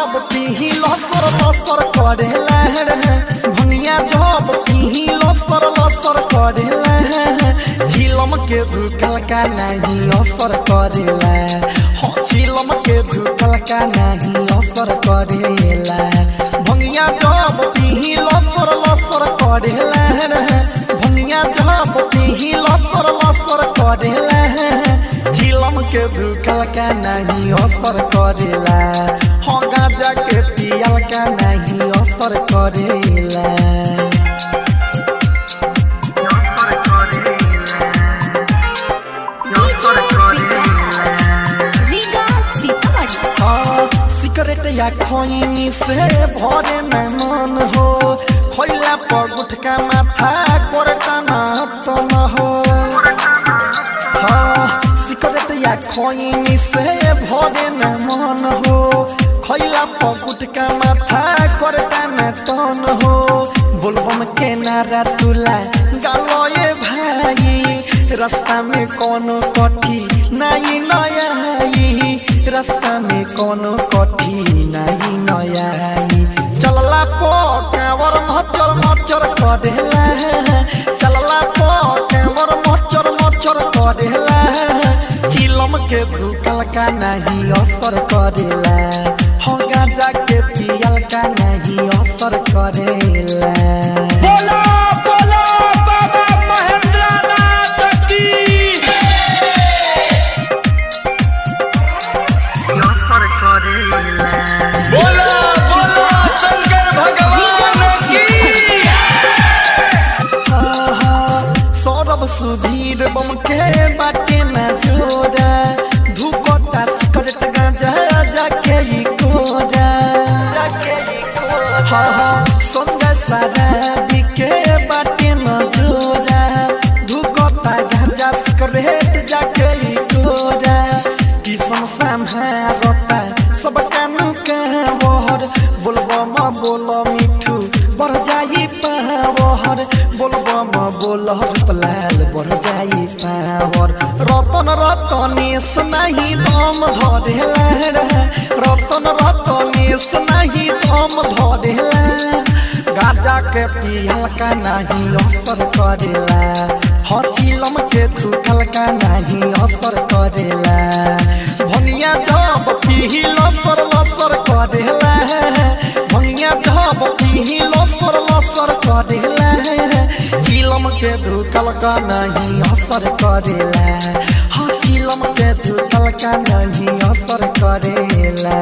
जब पीही लसर लसर करेला रे भंगिया जब पीही लसर लसर करेला झिलम के भूकल का नहीं असर करेला हो झिलम के भूकल का नहीं असर करेला भंगिया जब पीही लसर लसर करेला रे भंगिया जब पीही लसर लसर करेला झिलम के भूकल का नहीं असर करेला हो गांजा के पियल का नहीं असर करेला सिगरेट या खोइनी से भरे में मन हो खोइला पर गुटका माथा कोरटा ना तो न हो सिगरेट या खोइनी से भरे में मन हो खोइला पर गुटका माथा कोरटा ना तो न हो बोलबम के नारा तुला गालो ये भाई रास्ता में कोनो कठी नहीं नया रास्ता में कोनो कठी नहीं नया चलला पो कांवर मचर मचर करेला चलला पो कांवर मचर मचर करेला चिलम के भूकल का नहीं असर करेला हो गांजा के पियल का नहीं असर करेला सुधीर बम के बाटे में जोड़ा धुकोता सिगरेट गांजा जाके ई कोड़ा संगे शराबी के बाटे में जोड़ा धुकोता गांजा सिगरेट जाके ई कोड़ा किसम संभारता सब कानू का वहर बोलबम बोल मिठू बढ़ जाई पावर बोलबम बोल पलाल बढ़ जाई पावर रतन रतनेश नहीं दम धरेला रतन रतनेश नहीं दम धरेला गांजा के पियल का नहीं असर करेला हचिलम के धुकल का नहीं असर करेला भंगिया जब पीही लसर लसर करेला भंगिया जब पीही लसर लसर करेला चिलम के धुकल का नहीं असर करेला हाँ चिलम के धुकल का नहीं असर करेला।